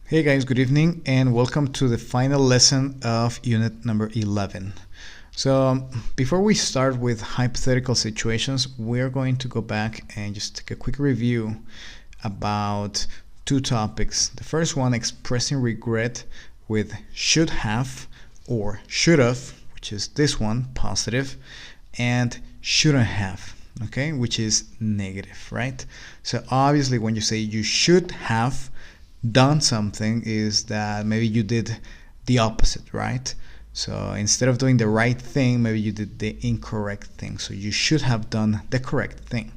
Hey guys, good evening and welcome to the final lesson of unit number 11. So before we start with hypothetical situations, we're going to go back and just take a quick review about two topics. The first one, expressing regret with should have or should have, which is this one, positive, and shouldn't have, okay, which is negative, right? So obviously when you say you should have done something, is that maybe you did the opposite, right? So instead of doing the right thing, maybe you did the incorrect thing. So you should have done the correct thing.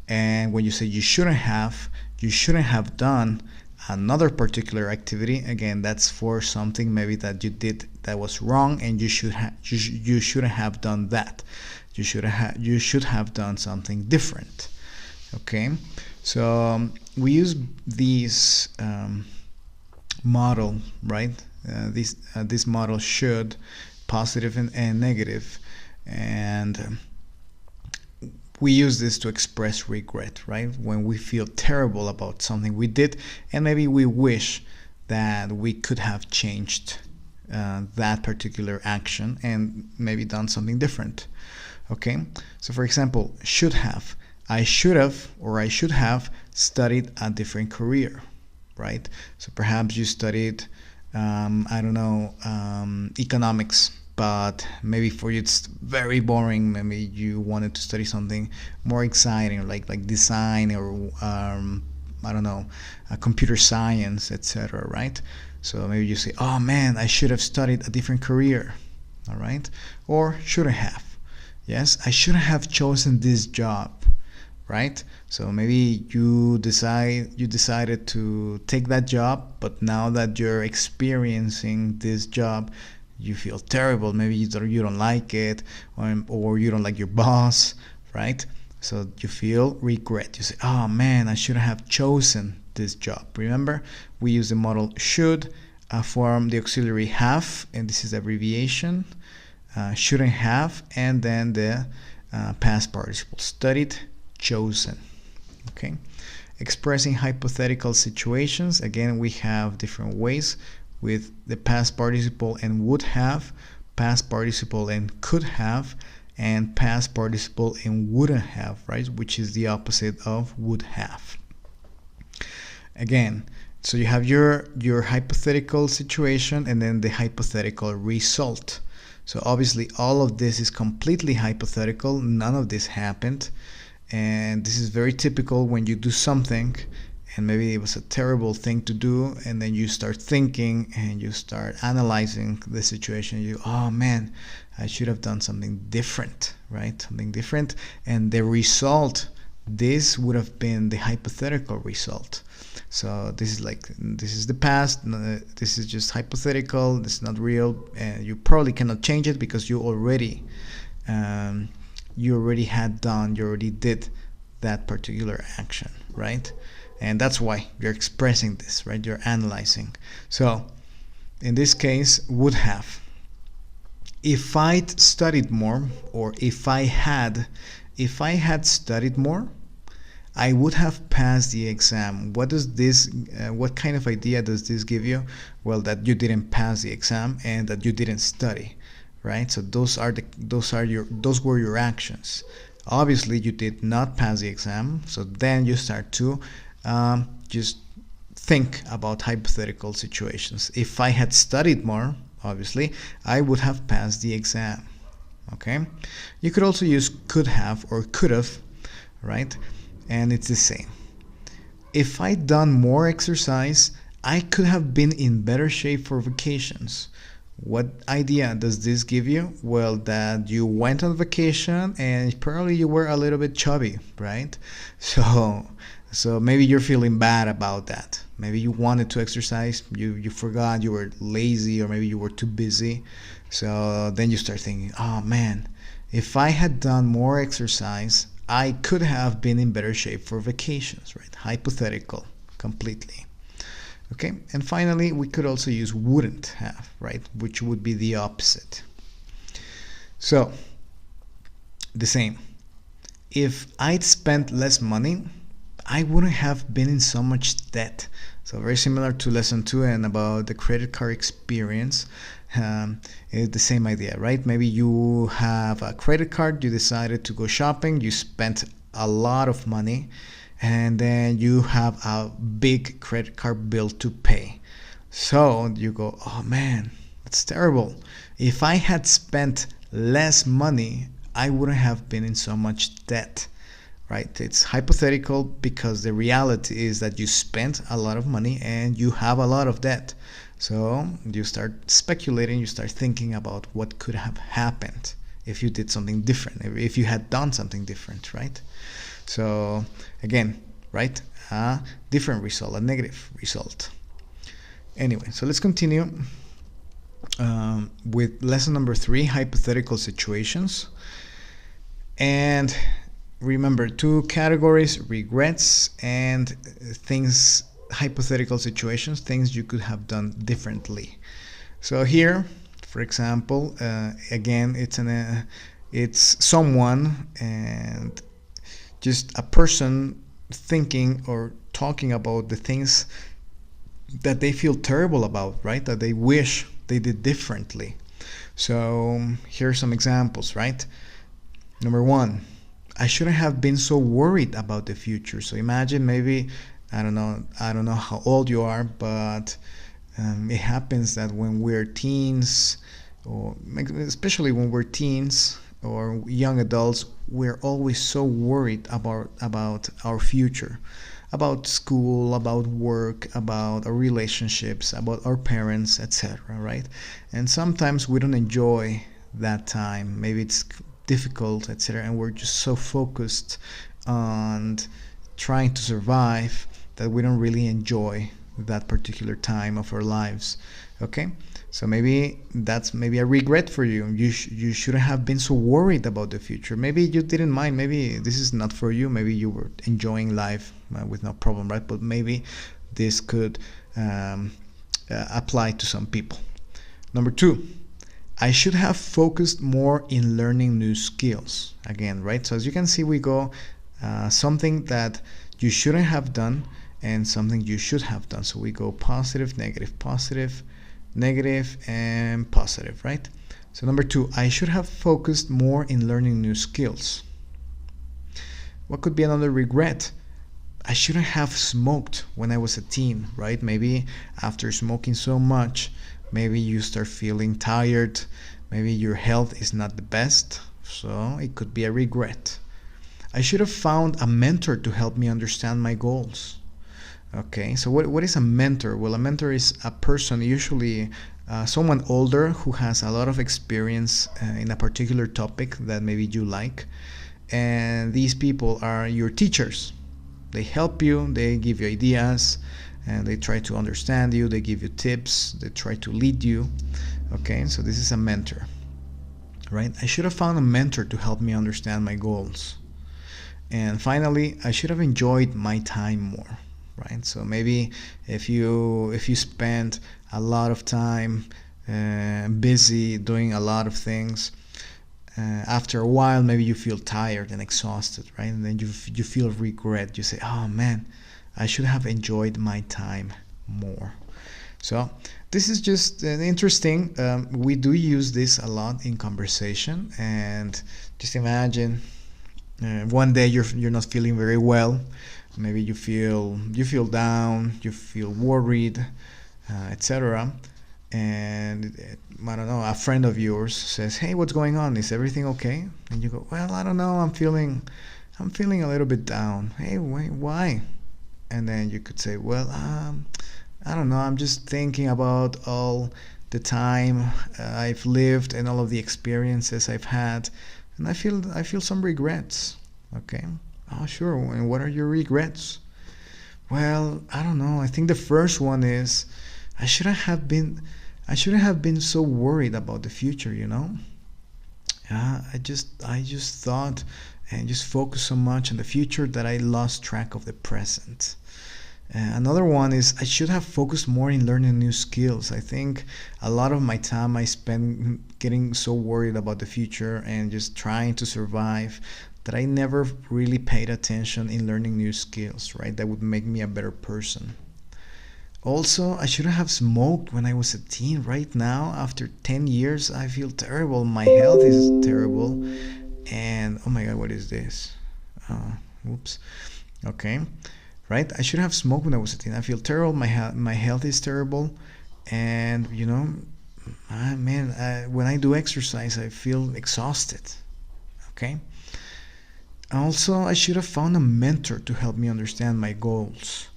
And when you say you shouldn't have done another particular activity, again, that's for something maybe that you did that was wrong, and you shouldn't have done that. You should have done something different. Okay, so we use these model, right? This model should, positive and negative, and we use this to express regret, right? When we feel terrible about something we did, and maybe we wish that we could have changed that particular action and maybe done something different. Okay, so for example, should have. I should have studied a different career, right? So perhaps you studied, economics, but maybe for you it's very boring. Maybe you wanted to study something more exciting, like design or computer science, etc. Right? So maybe you say, oh man, I should have studied a different career, all right? Or should I have? Yes, I should have chosen this job. Right? So maybe you decided to take that job, but now that you're experiencing this job, you feel terrible. Maybe you don't like it, or you don't like your boss, right? So you feel regret. You say, oh man, I should have chosen this job. Remember, we use the model should form the auxiliary have, and this is the abbreviation, shouldn't have, and then the past participle, studied, chosen. Okay, expressing hypothetical situations, again we have different ways with the past participle and would have, past participle and could have, and past participle and wouldn't have, right, which is the opposite of would have. Again, so you have your hypothetical situation and then the hypothetical result. So obviously all of this is completely hypothetical, none of this happened. And this is very typical when you do something and maybe it was a terrible thing to do, and then you start thinking and you start analyzing the situation. You, oh man, I should have done something different, right? Something different. And the result, this would have been the hypothetical result. So this is the past. This is just hypothetical. This is not real, and you probably cannot change it because you already did that particular action, right? And that's why you're expressing this, right? You're analyzing. So in this case, would have. If I'd studied more, or if I had studied more, I would have passed the exam. What kind of idea does this give you? Well, that you didn't pass the exam and that you didn't study. Right? So those were your actions. Obviously you did not pass the exam, so then you start to just think about hypothetical situations. If I had studied more, obviously I would have passed the exam. Okay, you could also use could have or could have, right? And it's the same. If I'd done more exercise, I could have been in better shape for vacations. What idea does this give you? Well, that you went on vacation and probably you were a little bit chubby, right? So maybe you're feeling bad about that. Maybe you wanted to exercise, you forgot, you were lazy, or maybe you were too busy. So then you start thinking, oh man, if I had done more exercise, I could have been in better shape for vacations, right? Hypothetical, completely. Okay, and finally, we could also use wouldn't have, right? Which would be the opposite. So, the same. If I'd spent less money, I wouldn't have been in so much debt. So very similar to lesson 2 and about the credit card experience. It's the same idea, right? Maybe you have a credit card, you decided to go shopping, you spent a lot of money, and then you have a big credit card bill to pay. So you go, oh man, that's terrible. If I had spent less money, I wouldn't have been in so much debt. Right? It's hypothetical because the reality is that you spent a lot of money and you have a lot of debt. So you start speculating, you start thinking about what could have happened if you did something different, if you had done something different, right? So again, right, a different result, a negative result. Anyway, so let's continue with lesson number 3, hypothetical situations. And remember, 2 categories: regrets and things, hypothetical situations, things you could have done differently. So here, for example, again, it's someone and just a person thinking or talking about the things that they feel terrible about, right? That they wish they did differently. So here are some examples, right? Number 1, I shouldn't have been so worried about the future. So imagine, maybe, I don't know how old you are, but it happens that when we're teens, or especially when we're teens or young adults, we're always so worried about our future, about school, about work, about our relationships, about our parents, etc., right? And sometimes we don't enjoy that time. Maybe it's difficult, etc., and we're just so focused on trying to survive that we don't really enjoy that particular time of our lives. Okay, so maybe that's maybe a regret for you. You shouldn't have been so worried about the future. Maybe you didn't mind. Maybe this is not for you. Maybe you were enjoying life with no problem, right? But maybe this could apply to some people. Number 2, I should have focused more in learning new skills. Again, right? So as you can see, we go something that you shouldn't have done and something you should have done. So we go positive, negative, and positive, right? So number 2, I should have focused more in learning new skills. What could be another regret? I shouldn't have smoked when I was a teen, right? Maybe after smoking so much, maybe you start feeling tired, maybe your health is not the best, so it could be a regret. I should have found a mentor to help me understand my goals. Okay, so what is a mentor? Well, a mentor is a person, usually someone older who has a lot of experience in a particular topic that maybe you like, and these people are your teachers. They help you, they give you ideas, and they try to understand you, they give you tips, they try to lead you. Okay, so this is a mentor, right? I should have found a mentor to help me understand my goals. And finally, I should have enjoyed my time more, right? So maybe if you spend a lot of time busy doing a lot of things, after a while maybe you feel tired and exhausted, right? And then you feel regret. You say, oh man, I should have enjoyed my time more. So this is just interesting. We do use this a lot in conversation, and just imagine one day you're not feeling very well. Maybe you feel down, you feel worried, etc. And I don't know, a friend of yours says, hey, what's going on? Is everything okay? And you go, well, I don't know, I'm feeling a little bit down. Hey, wait, why? And then you could say, well, I don't know, I'm just thinking about all the time I've lived and all of the experiences I've had, and I feel some regrets. Okay, oh sure, and what are your regrets? Well, I don't know, I think the first one is I shouldn't have been so worried about the future, you know? I just thought and just focused so much on the future that I lost track of the present. Another one is I should have focused more in learning new skills. I think a lot of my time I spent getting so worried about the future and just trying to survive that I never really paid attention in learning new skills, right? That would make me a better person. Also, I shouldn't have smoked when I was a teen. Right now, after 10 years, I feel terrible. My health is terrible. And oh my God, what is this? Oops. Okay. Right? I should have smoked when I was a teen. I feel terrible. My health is terrible. And, when I do exercise, I feel exhausted. Okay. Also, I should have found a mentor to help me understand my goals.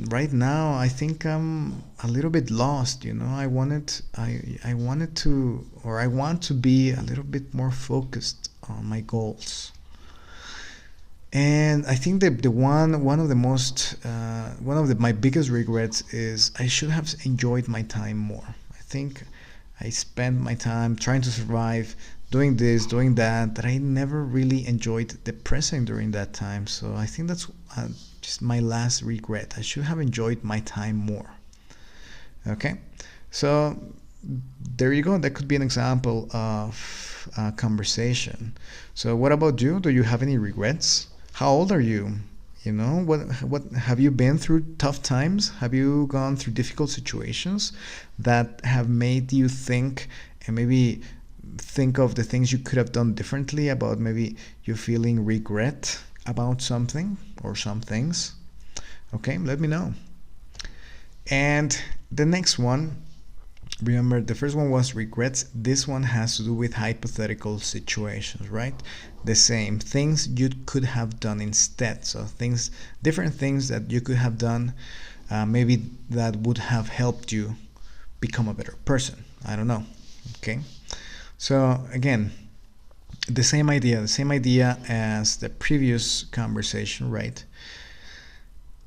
Right now, I think I'm a little bit lost. I want to be a little bit more focused on my goals. And I think that one of my biggest regrets is I should have enjoyed my time more. I think I spent my time trying to survive, doing this, doing that I never really enjoyed the present during that time. So I think that's just my last regret. I should have enjoyed my time more. Okay, so there you go. That could be an example of a conversation. So what about you? Do you have any regrets? How old are you? What have you been through tough times? Have you gone through difficult situations that have made you think and maybe think of the things you could have done differently, about maybe you feeling regret about something or some things? Okay, let me know. And the next one, remember the first one was regrets. This one has to do with hypothetical situations, right? The same things you could have done instead. So different things that you could have done, maybe that would have helped you become a better person. I don't know. Okay. So again, the same idea as the previous conversation, right?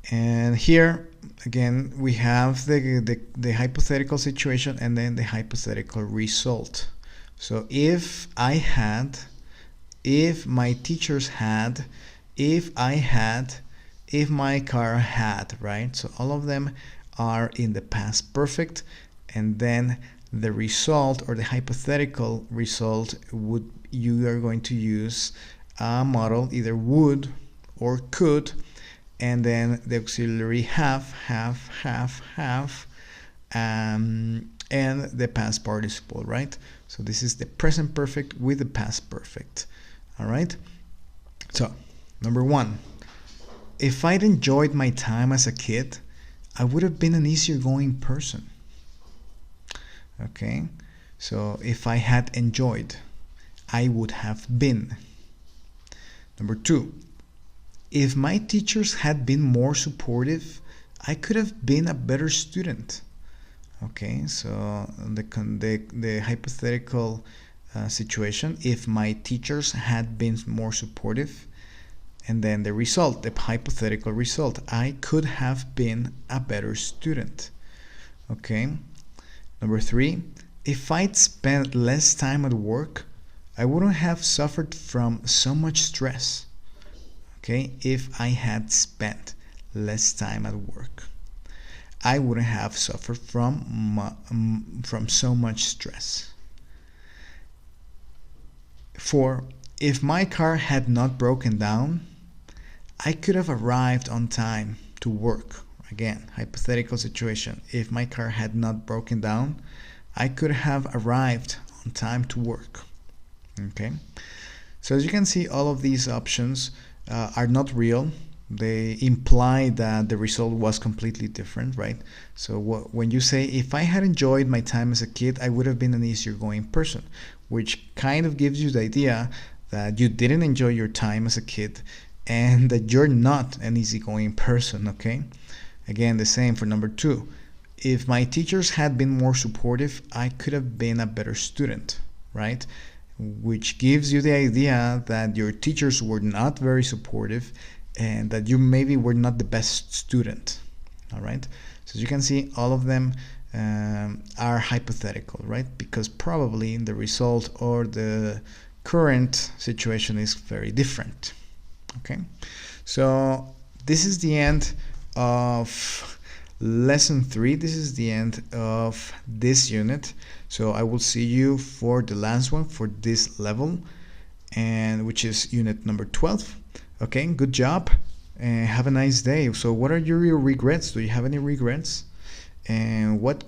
And here again we have the hypothetical situation and then the hypothetical result. So if my teachers had, if I had, if my car had, right? So all of them are in the past perfect, and then the result or the hypothetical result you are going to use a model, either would or could, and then the auxiliary have, and the past participle, right? So this is the present perfect with the past perfect. All right. So number one, if I'd enjoyed my time as a kid, I would have been an easier going person. Okay. So if I had enjoyed, I would have been. Number two, if my teachers had been more supportive, I could have been a better student. Okay, so the hypothetical situation, if my teachers had been more supportive, and then the result, the hypothetical result, I could have been a better student. Okay, number three, if I'd spent less time at work, I wouldn't have suffered from so much stress. Okay, if I had spent less time at work, I wouldn't have suffered from so much stress. 4. If my car had not broken down, I could have arrived on time to work. Again, hypothetical situation. If my car had not broken down, I could have arrived on time to work. Okay, so as you can see, all of these options are not real. They imply that the result was completely different, right? So when you say, if I had enjoyed my time as a kid, I would have been an easier going person, which kind of gives you the idea that you didn't enjoy your time as a kid and that you're not an easygoing person, okay? Again, the same for number 2. If my teachers had been more supportive, I could have been a better student, right? Which gives you the idea that your teachers were not very supportive and that you maybe were not the best student. All right, so as you can see, all of them are hypothetical, right? Because probably the result or the current situation is very different. Okay, so this is the end of lesson 3. This is the end of this unit. So I will see you for the last one for this level. and which is unit number 12. Okay, good job, and have a nice day. So what are your regrets? Do you have any regrets? And what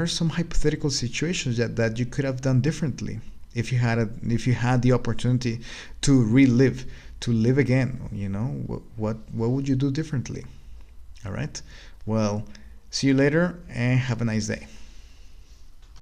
are some hypothetical situations that you could have done differently if you had the opportunity to relive, to live again? What would you do differently? All right, well, see you later and have a nice day.